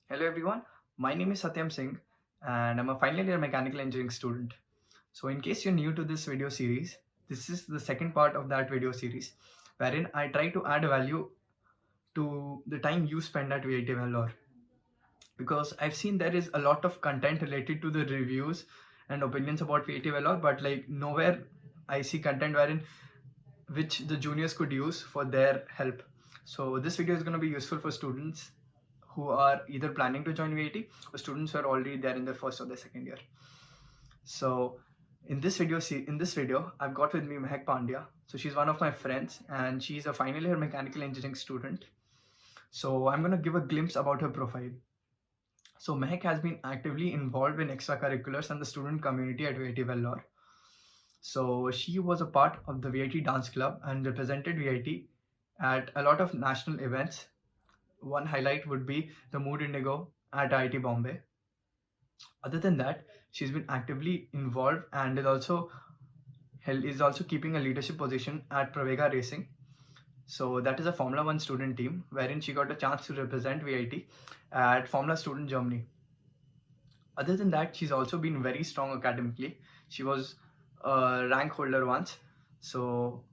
Hello everyone, my name is Satyam Singh and I'm a final year mechanical engineering student. So in case you're new to this video series, this is the second part of that video series wherein I try to add value to the time you spend at VIT Vellore, because I've seen there is a lot of content related to the reviews and opinions about VIT Vellore, but like nowhere I see content wherein which the juniors could use for their help. So this video is going to be useful for students who are either planning to join VIT or students who are already there in their first or their second year. So in this video, I've got with me Mehak Pandya. So she's one of my friends and she's a final year mechanical engineering student. So I'm going to give a glimpse about her profile. So Mehak has been actively involved in extracurriculars and the student community at VIT Vellore. So she was a part of the VIT dance club and represented VIT at a lot of national events. One highlight would be the Mood Indigo at IIT Bombay. Other than that, she's been actively involved and is also keeping a leadership position at Pravega Racing. So that is a Formula One student team wherein she got a chance to represent VIT at Formula Student Germany. Other than that, she's also been very strong academically. She was a rank holder once. So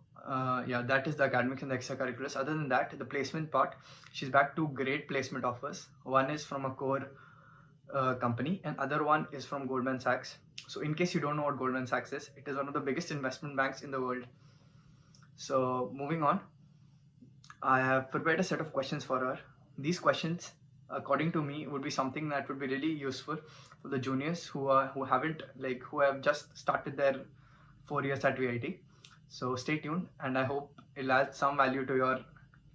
yeah, that is the academics and the extracurriculars. Other than that, the placement part, she's back to great placement offers. One is from a core company and other one is from Goldman Sachs. So in case you don't know what Goldman Sachs is, it is one of the biggest investment banks in the world. So moving on, I have prepared a set of questions for her. These questions, according to me, would be something that would be really useful for the juniors who have just started their 4 years at VIT. So stay tuned, and I hope it'll add some value to your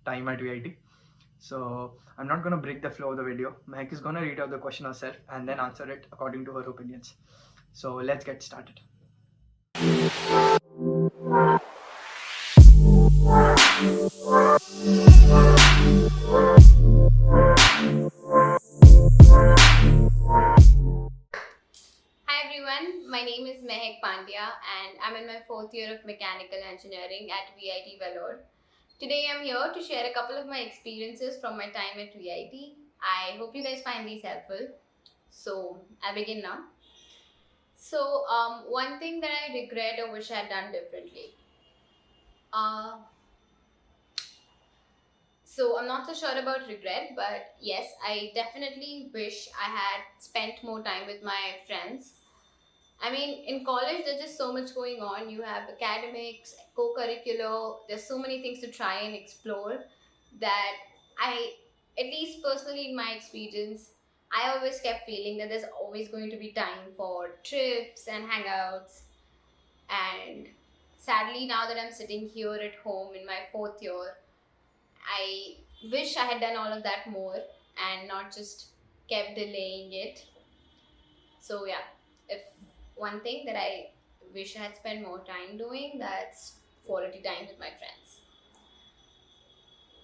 time at VIT. So I'm not going to break the flow of the video. Mehak is going to read out the question herself and then answer it according to her opinions. So let's get started. Hi everyone, my name is Mehak Pandya and I'm in my fourth year of mechanical engineering at VIT Vellore. Today I'm here to share a couple of my experiences from my time at VIT. I hope you guys find these helpful. So I'll begin now. So one thing that I regret or wish I had done differently. Uh, so I'm not so sure about regret, but yes, I definitely wish I had spent more time with my friends. I mean, in college, there's just so much going on. You have academics, co curricular, there's so many things to try and explore that I, at least personally in my experience, I always kept feeling that there's always going to be time for trips and hangouts. And sadly, now that I'm sitting here at home in my fourth year, I wish I had done all of that more and not just kept delaying it. So, yeah, if one thing that I wish I had spent more time doing, that's quality time with my friends.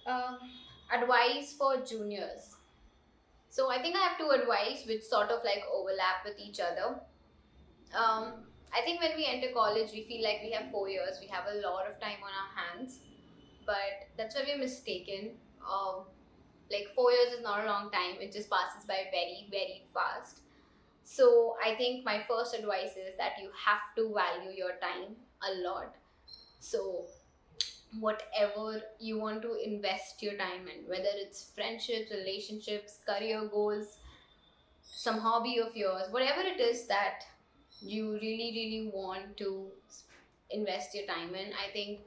Um, Advice for juniors. So I think I have two advice which sort of like overlap with each other. I think when we enter college, we feel like we have 4 years, we have a lot of time on our hands, but that's where we're mistaken. Like 4 years is not a long time; it just passes by very, very fast. So I think my first advice is that you have to value your time a lot. So whatever you want to invest your time in, whether it's friendships, relationships, career goals, some hobby of yours, whatever it is that you really, really want to invest your time in, I think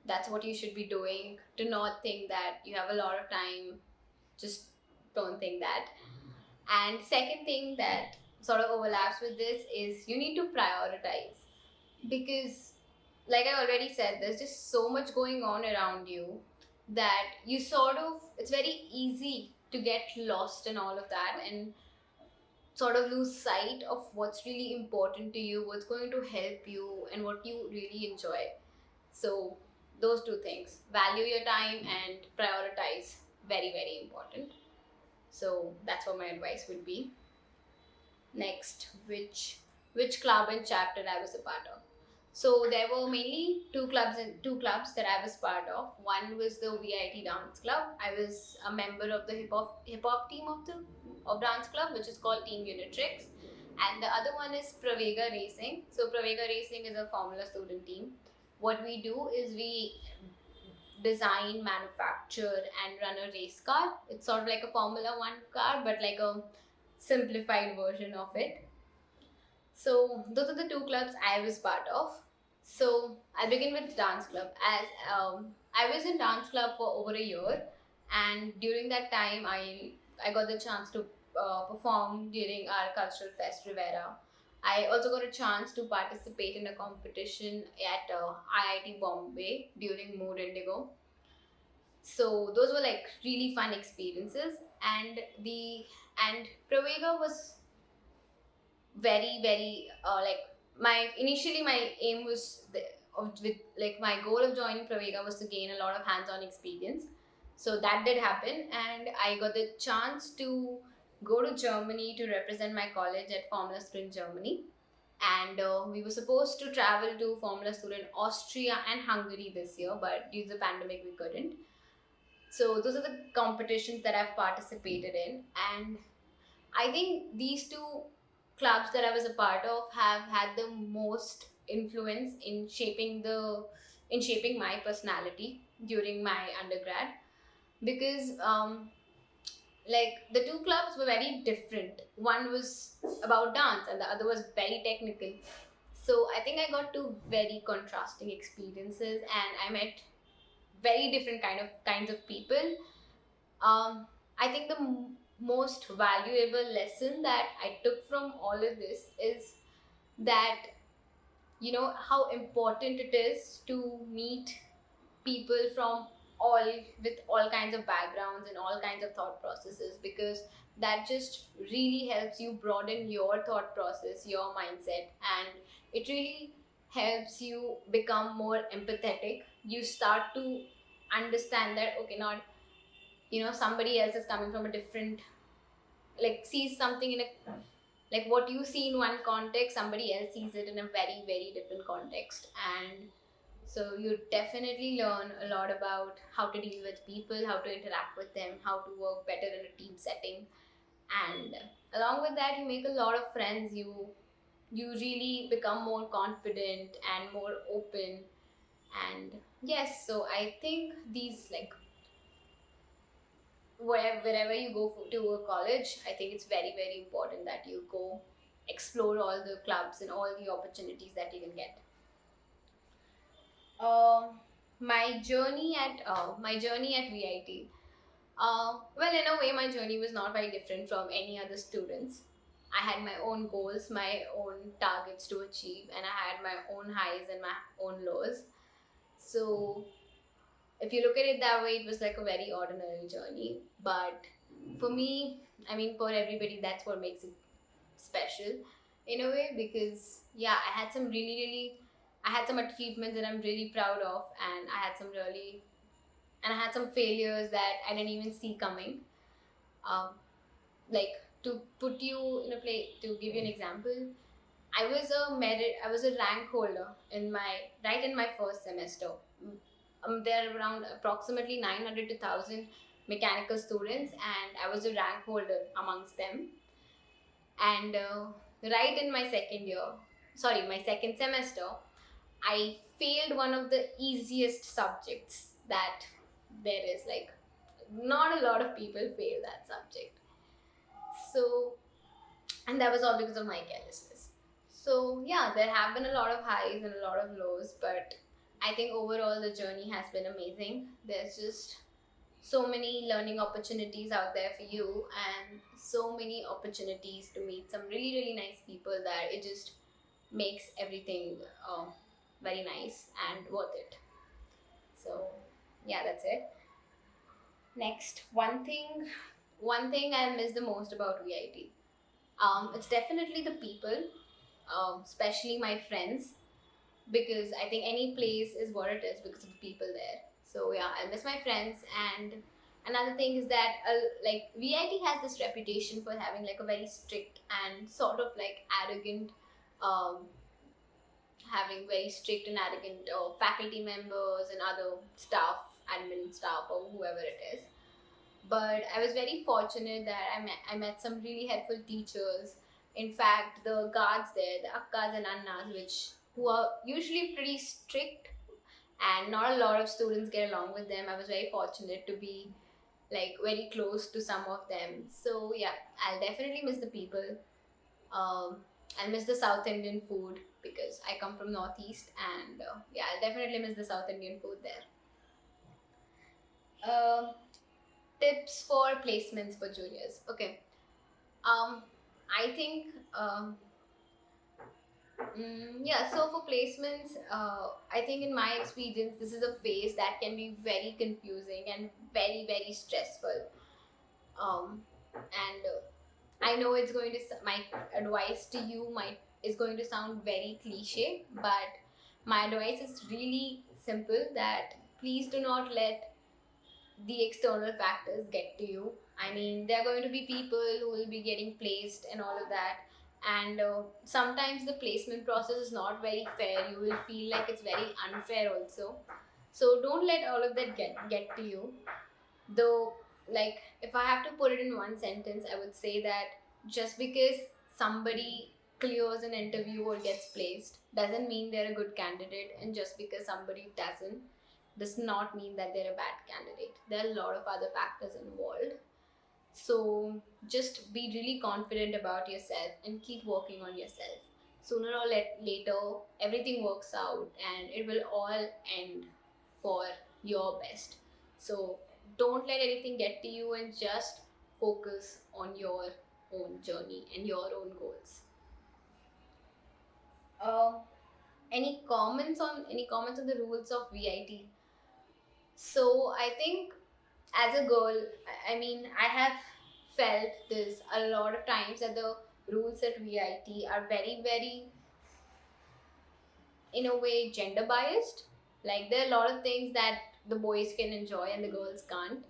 that's what you should be doing. Do not think that you have a lot of time. Just don't think that. And second thing that sort of overlaps with this is you need to prioritize, because like I already said, there's just so much going on around you that you sort of, it's very easy to get lost in all of that and sort of lose sight of what's really important to you, what's going to help you, and what you really enjoy. So those two things, value your time and prioritize, very, very important. So that's what my advice would be. Next, which club and chapter I was a part of. So there were mainly two clubs that I was part of. One was the VIT Dance Club. I was a member of the hip hop team of dance club, which is called Team Unitrix, and the other one is Pravega Racing. So Pravega Racing is a Formula student team. What we do is we design, manufacture, and run a race car. It's sort of like a Formula One car, but like a simplified version of it. So those are the two clubs I was part of. So I'll begin with dance club. As I was in dance club for over a year, and during that time, I got the chance to perform during our cultural fest Rivera. I also got a chance to participate in a competition at IIT Bombay during Mood Indigo. So those were like really fun experiences, and the and Pravega was very like my aim was with like my goal of joining Pravega was to gain a lot of hands-on experience. So that did happen, and I got the chance to go to Germany to represent my college at Formula Student Germany. And we were supposed to travel to Formula Student Austria and Hungary this year, but due to the pandemic, we couldn't. So those are the competitions that I've participated in, and I think these two clubs that I was a part of have had the most influence in shaping my personality during my undergrad, because like the two clubs were very different. One was about dance and the other was very technical. So I think I got two very contrasting experiences, and I met very different kinds of people. I think the most valuable lesson that I took from all of this is that how important it is to meet people from all with all kinds of backgrounds and all kinds of thought processes, because that just really helps you broaden your thought process, your mindset, and it really helps you become more empathetic. You start to understand that okay, not somebody else is coming from a different, like sees something in a, like what you see in one context, somebody else sees it in a very different context. And so you definitely learn a lot about how to deal with people, how to interact with them, how to work better in a team setting. And along with that, you make a lot of friends. You really become more confident and more open. And yes, so I think these, like, wherever you go to a college, I think it's very important that you go explore all the clubs and all the opportunities that you can get. Um, my journey at VIT. Well, in a way, my journey was not very different from any other students. I had my own goals, my own targets to achieve, and I had my own highs and my own lows. So if you look at it that way, it was like a very ordinary journey. But for me, I mean, for everybody, that's what makes it special in a way, because yeah, I had some achievements that I'm really proud of, and I had some failures that I didn't even see coming. Um, like, to put you in a play, to give you an example, I was a rank holder right in my first semester. There are around approximately 900 to 1000 mechanical students, and I was a rank holder amongst them. And right in my second semester, I failed one of the easiest subjects that there is. Like, not a lot of people fail that subject. So, and that was all because of my carelessness. So, yeah, there have been a lot of highs and a lot of lows, but I think overall the journey has been amazing. There's just so many learning opportunities out there for you, and so many opportunities to meet some really nice people, that it just makes everything very nice and worth it. So, yeah, that's it. Next, one thing I miss the most about VIT. It's definitely the people, especially my friends, because I think any place is what it is because of the people there. So yeah, I miss my friends. And another thing is that like VIT has this reputation for having like a very strict and sort of like arrogant, um, having very strict and arrogant faculty members and other staff, admin staff, or whoever it is. But I was very fortunate that I met some really helpful teachers. In fact, the guards there, the akkas and annas, who are usually pretty strict, and not a lot of students get along with them. I was very fortunate to be like very close to some of them. So yeah, I'll definitely miss the people. I'll miss the South Indian food because I come from Northeast, and yeah, I'll definitely miss the South Indian food there. Tips for placements for juniors. Okay. I think yeah. So for placements, I think in my experience, this is a phase that can be very confusing and very stressful. And I know it's going to my advice to you is going to sound very cliche, but my advice is really simple, that please do not let the external factors get to you. I mean, there are going to be people who will be getting placed and all of that, and sometimes the placement process is not very fair. You will feel like it's very unfair also. So don't let all of that get to you. Though, like, if I have to put it in one sentence, I would say that just because somebody clears an interview or gets placed doesn't mean they're a good candidate, and just because somebody does not mean that they're a bad candidate. There are a lot of other factors involved. So just be really confident about yourself and keep working on yourself. Sooner or later, everything works out and it will all end for your best. So don't let anything get to you, and just focus on your own journey and your own goals. Any comments on the rules of VIT? So I think, as a girl, I mean, I have felt this a lot of times, that the rules at VIT are very, in a way, gender biased. Like, there are a lot of things that the boys can enjoy and the girls can't.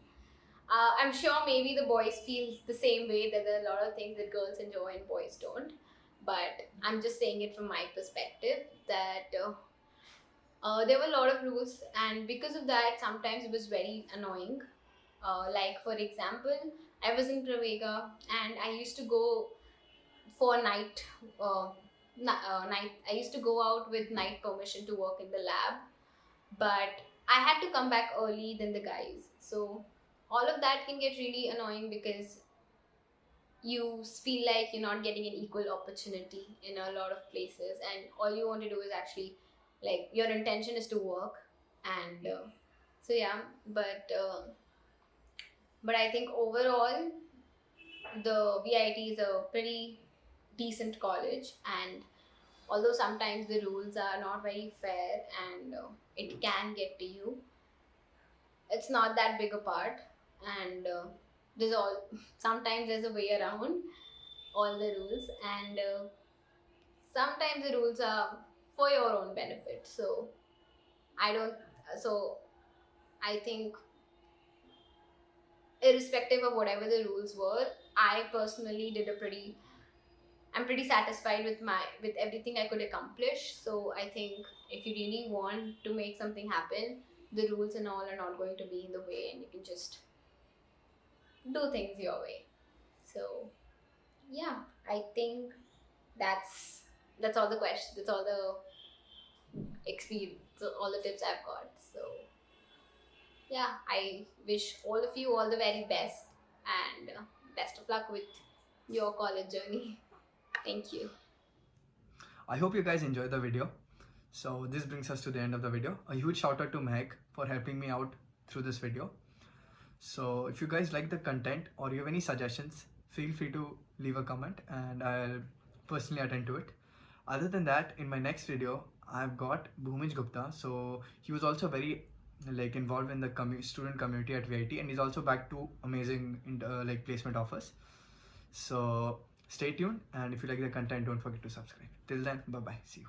I'm sure maybe the boys feel the same way, that there are a lot of things that girls enjoy and boys don't. But I'm just saying it from my perspective, that there were a lot of rules, and because of that, sometimes it was very annoying. Like, for example, I was in Pravega and I used to go for night. I used to go out with night permission to work in the lab, but I had to come back early than the guys. So all of that can get really annoying, because you feel like you're not getting an equal opportunity in a lot of places, and all you want to do is actually, like, your intention is to work. And so yeah, but I think overall the VIT is a pretty decent college, and although sometimes the rules are not very fair and it can get to you, it's not that big a part. And sometimes there's a way around all the rules, and sometimes the rules are for your own benefit. So I think, irrespective of whatever the rules were, I personally I'm pretty satisfied with everything I could accomplish. So I think if you really want to make something happen, the rules and all are not going to be in the way, and you can just do things your way. So yeah, I think that's all the questions. That's all the experience, all the tips I've got. So yeah, I wish all of you all the very best, and best of luck with your college journey. Thank you. I hope you guys enjoyed the video. So this brings us to the end of the video. A huge shout out to Mehak for helping me out through this video. So if you guys like the content or you have any suggestions, feel free to leave a comment and I'll personally attend to it. Other than that, in my next video, I've got Bhumij Gupta. So he was also very involved in the student community at VIT, and he's also back to amazing placement offers. So stay tuned, and if you like the content, don't forget to subscribe. Till then, bye bye, see you.